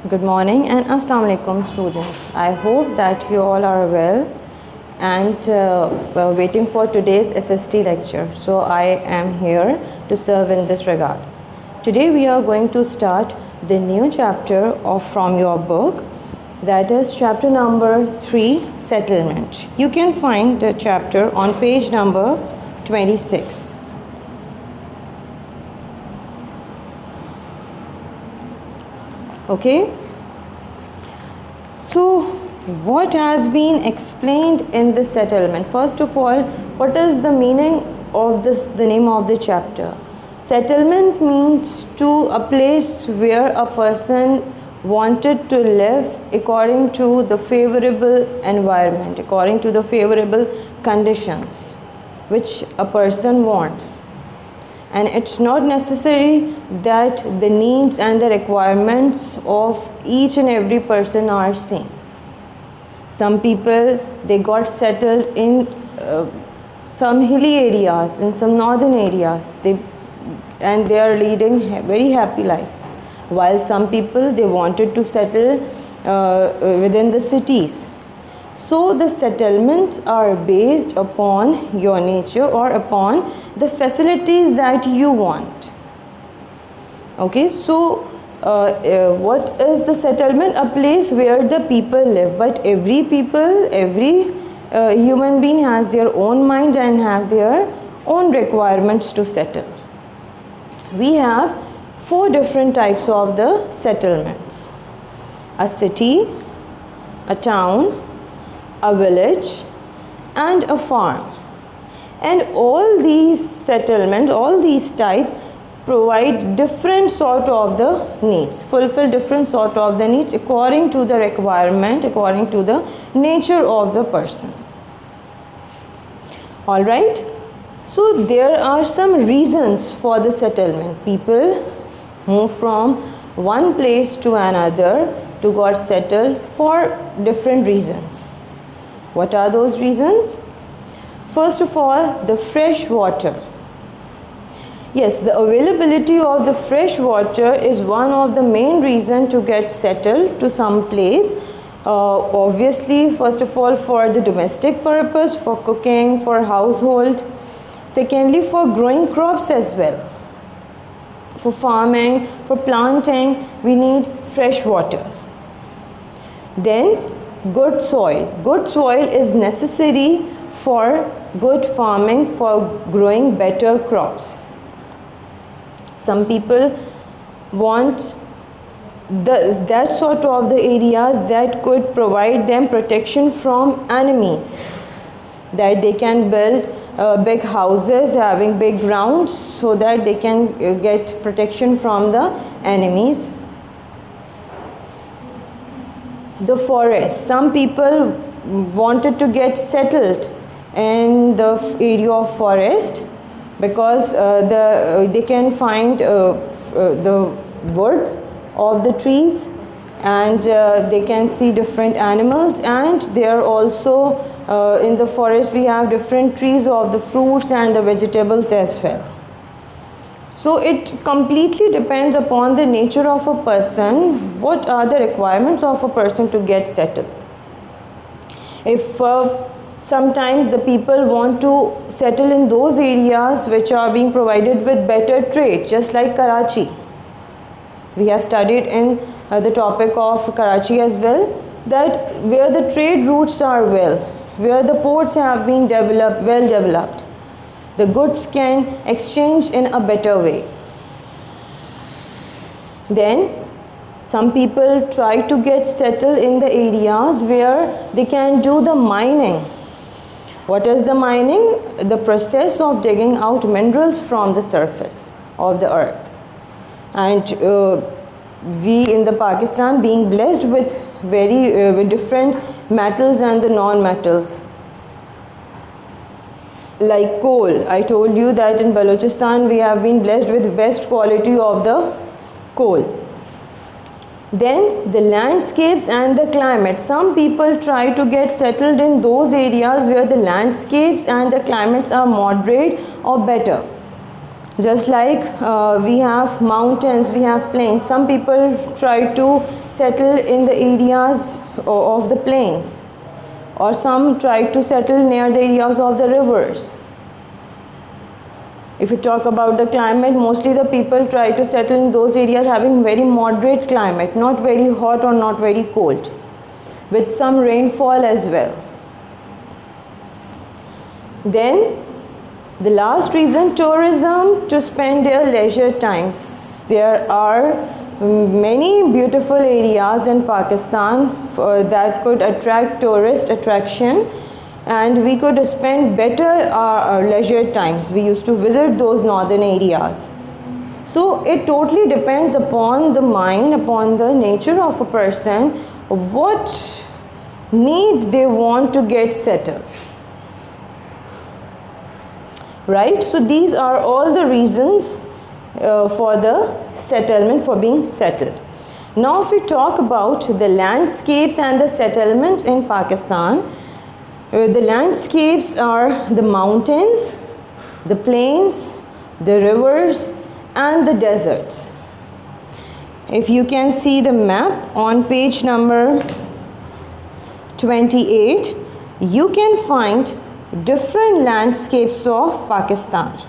Good morning and Assalamu alaikum students. I hope that you all are well and were waiting for today's SST lecture. So I am here to serve in this regard. Today we are going to start the new chapter from your book, that is chapter number 3, Settlement. You can find the chapter on page number 26. Okay, so what has been explained in this settlement? First of all, what is the meaning of the name of the chapter? Settlement means to a place where a person wanted to live according to the favorable environment, according to the favorable conditions which a person wants. And it's not necessary that the needs and the requirements of each and every person are same. Some people, they got settled in some hilly areas, in some northern areas, and they are leading a very happy life, while some people, they wanted to settle within the cities. So the settlements are based upon your nature or upon the facilities that you want. Okay, so what is the settlement? A place where the people live. But every human being has their own mind and have their own requirements to settle. We have 4 different types of the settlements: a city, a town, a village, and a farm. And all these settlements, all these types provide different sort of the needs, fulfill different sort of the needs according to the requirement, according to the nature of the person. All right, so there are some reasons for the settlement. People move from one place to another to get settled for different reasons. What are those reasons? First of all, the fresh water. Yes, the availability of the fresh water is one of the main reasons to get settled to some place. Obviously, first of all, for the domestic purpose, for cooking, for household. Secondly, for growing crops as well. For farming, for planting, we need fresh water. Then, good soil. Good soil is necessary for good farming, for growing better crops. Some people want that sort of the areas that could provide them protection from enemies, that they can build big houses having big grounds so that they can get protection from the enemies. The forest. Some people wanted to get settled in the area of forest because they can find the wood of the trees, and they can see different animals, and there also in the forest we have different trees of the fruits and the vegetables as well. So it completely depends upon the nature of a person, what are the requirements of a person to get settled. If sometimes the people want to settle in those areas which are being provided with better trade, just like Karachi. We have studied in the topic of Karachi as well, that where the trade routes are well, where the ports have been developed, well developed, the goods can exchange in a better way. Then some people try to get settled in the areas where they can do the mining. What is the mining? The process of digging out minerals from the surface of the earth. And we in the Pakistan being blessed with with different metals and the non-metals. Like coal, I told you that in Balochistan we have been blessed with best quality of the coal. Then the landscapes and the climate. Some people try to get settled in those areas where the landscapes and the climates are moderate or better. Just like we have mountains, we have plains. Some people try to settle in the areas of the plains, or some try to settle near the areas of the rivers. If you talk about the climate, mostly the people try to settle in those areas having very moderate climate, not very hot or not very cold, with some rainfall as well. Then the last reason, tourism, to spend their leisure times. There are many beautiful areas in Pakistan that could attract tourist attraction, and we could spend better our leisure times. We used to visit those northern areas. So it totally depends upon the mind, upon the nature of a person, what need they want to get settled. Right? So these are all the reasons for the settlement, for being settled. Now if we talk about the landscapes and the settlement in Pakistan, the landscapes are the mountains, the plains, the rivers and the deserts. If you can see the map on page number 28, you can find different landscapes of Pakistan.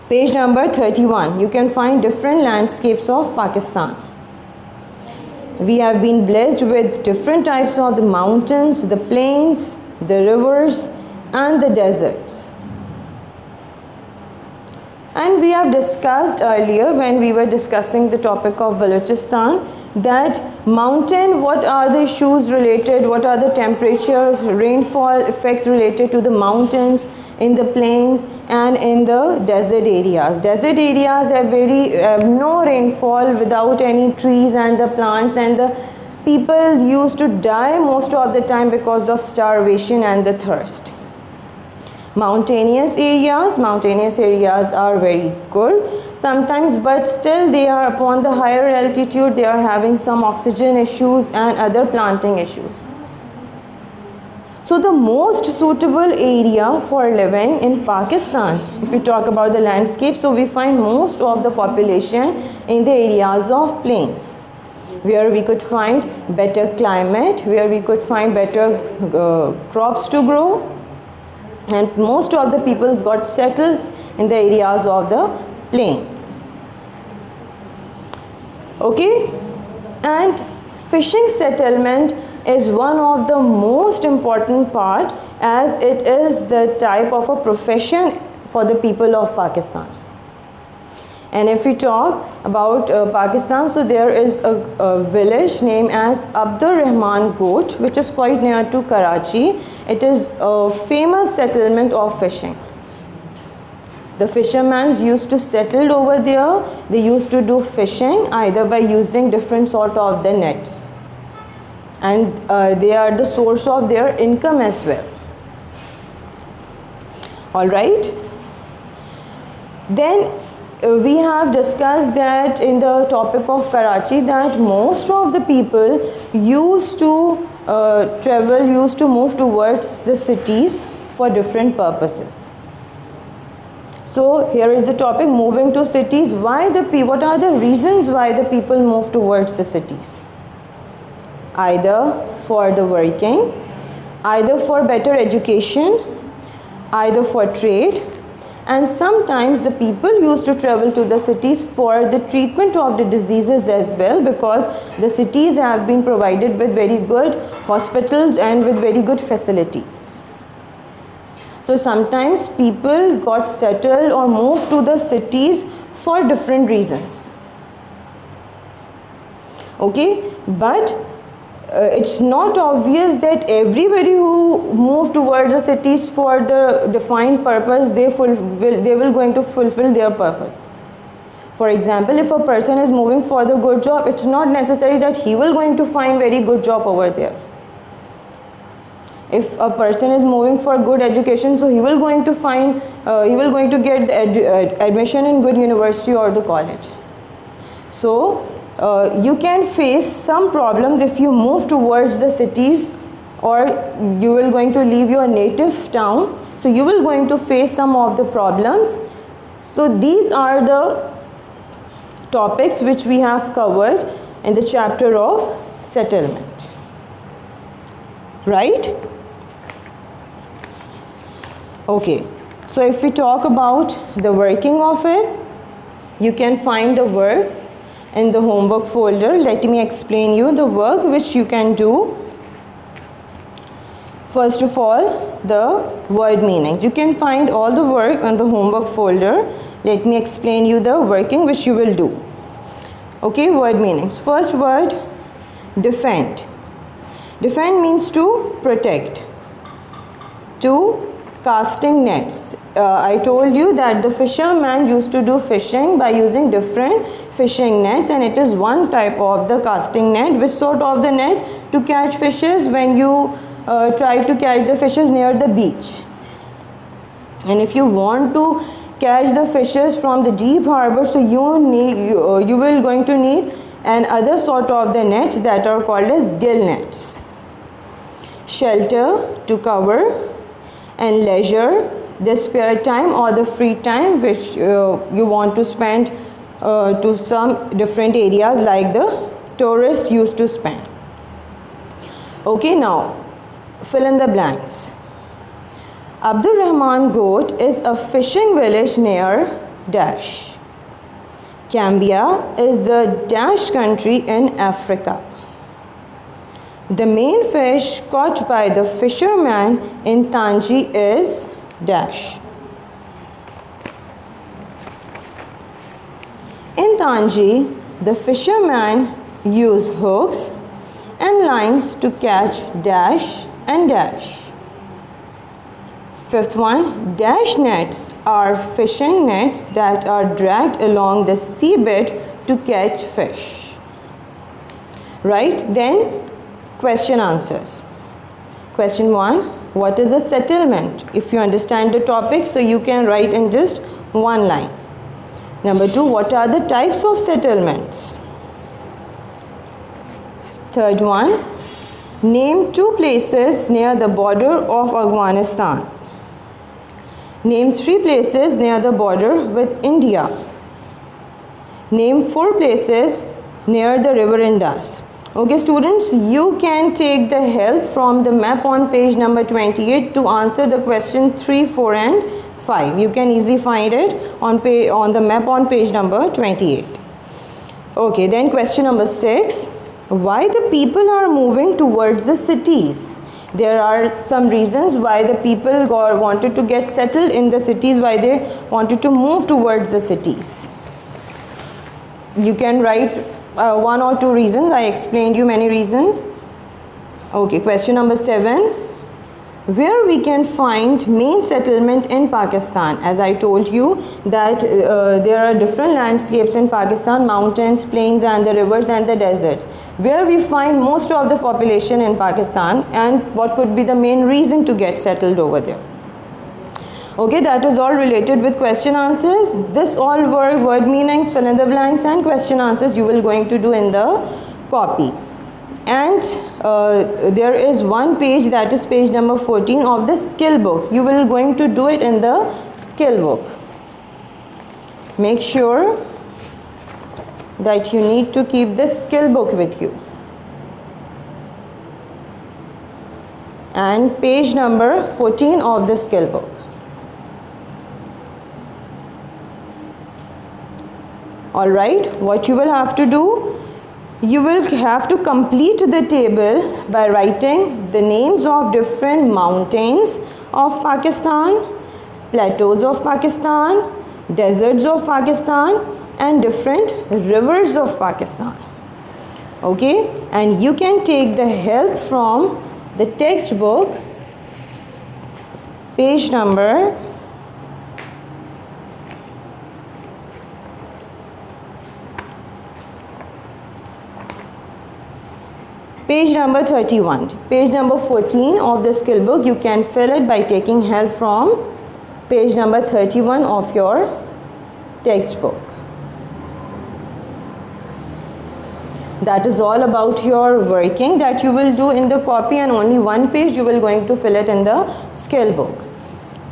Page number 31, you can find different landscapes of Pakistan. We have been blessed with different types of the mountains, the plains, the rivers and the deserts. And we have discussed earlier when we were discussing the topic of Balochistan that mountain, what are the issues related, what are the temperature, rainfall effects related to the mountains, in the plains and in the desert areas. Desert areas have no rainfall, without any trees and the plants, and the people used to die most of the time because of starvation and the thirst. Mountainous areas are very good sometimes, but still they are upon the higher altitude, they are having some oxygen issues and other planting issues. So the most suitable area for living in Pakistan, if we talk about the landscape, so we find most of the population in the areas of plains, where we could find better climate, where we could find better crops to grow, and most of the people got settled in the areas of the plains. Okay, and fishing settlement is one of the most important part, as it is the type of a profession for the people of Pakistan. And if we talk about Pakistan, so there is a village named as Abdur Rahman Goat, which is quite near to Karachi. It is a famous settlement of fishing. The fishermen used to settle over there. They used to do fishing either by using different sort of the nets, and they are the source of their income as well. All right. Then we have discussed that in the topic of Karachi, that most of the people used to travel, used to move towards the cities for different purposes. So here is the topic, moving to cities. What are the reasons why the people move towards the cities? Either for the working, either for better education, either for trade, and sometimes the people used to travel to the cities for the treatment of the diseases as well, because the cities have been provided with very good hospitals and with very good facilities. So sometimes people got settled or moved to the cities for different reasons. Okay, but it's not obvious that everybody who move towards the cities for the defined purpose, they will going to fulfill their purpose. For example, if a person is moving for the good job, it's not necessary that he will going to find very good job over there. If a person is moving for good education, so he will going to find, he will going to get admission in good university or the college. So you can face some problems if you move towards the cities, or you will going to leave your native town. So you will going to face some of the problems. So these are the topics which we have covered in the chapter of settlement, right? Okay, so if we talk about the working of it, you can find the work in the homework folder. Let me explain you the work which you can do. First of all, the word meanings. You can find all the work on the homework folder. Let me explain you the working which you will do. Okay, word meanings. First word, defend. Defend means to protect. To casting nets. I told you that the fisherman used to do fishing by using different fishing nets, and it is one type of the casting net. Which sort of the net? To catch fishes when you try to catch the fishes near the beach. And if you want to catch the fishes from the deep harbor, so you will going to need an other sort of the nets that are called as gill nets. Shelter, to cover, and leisure, the spare time or the free time which you want to spend to some different areas like the tourists used to spend. Okay, now fill in the blanks. Abdul Rahman Goat is a fishing village near Dash. Gambia is the Dash country in Africa. The main fish caught by the fisherman in Tangi is Dash. In Tangi, the fisherman used hooks and lines to catch Dash and Dash. Fifth one, Dash nets are fishing nets that are dragged along the seabed to catch fish. Right? Then question answers. Question 1, what is a settlement? If you understand the topic, so you can write in just one line. Number 2, what are the types of settlements? Third one, name 2 places near the border of Afghanistan. Name 3 places near the border with India. Name 4 places near the river Indus. Okay students, you can take the help from the map on page number 28 to answer the question 3, 4 and 5. You can easily find it on the map on page number 28. Okay, then question number 6. Why the people are moving towards the cities? There are some reasons why the people wanted to get settled in the cities, why they wanted to move towards the cities. You can write 1 or 2 reasons. I explained you many reasons. Okay, question number 7. Where we can find main settlement in Pakistan? As I told you that there are different landscapes in Pakistan, mountains, plains and the rivers and the deserts. Where we find most of the population in Pakistan, and what could be the main reason to get settled over there? Okay, that is all related with question answers. This all word meanings, fill in the blanks and question answers you will going to do in the copy. And there is one page, that is page number 14 of the skill book. You will going to do it in the skill book. Make sure that you need to keep this skill book with you. And page number 14 of the skill book. Alright, what you will have to do, you will have to complete the table by writing the names of different mountains of Pakistan, plateaus of Pakistan, deserts of Pakistan and different rivers of Pakistan. Okay, and you can take the help from the textbook, page number 31. Page number 14 of the skill book, you can fill it by taking help from page number 31 of your textbook. That is all about your working that you will do in the copy, and only one page you will going to fill it in the skill book.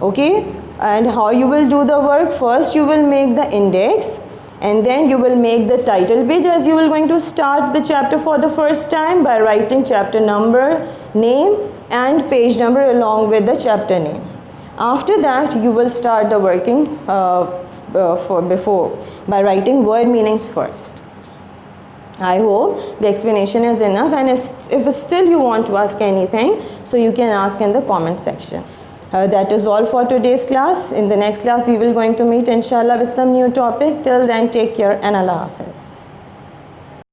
Okay, and how you will do the work? First you will make the index, and then you will make the title page, as you will going to start the chapter for the first time by writing chapter number, name and page number along with the chapter name. After that you will start the working by writing word meanings first. I hope the explanation is enough, and if still you want to ask anything, so you can ask in the comment section. That is all for today's class. In the next class we will going to meet inshallah with some new topic. Till then, take care and Allah Hafiz.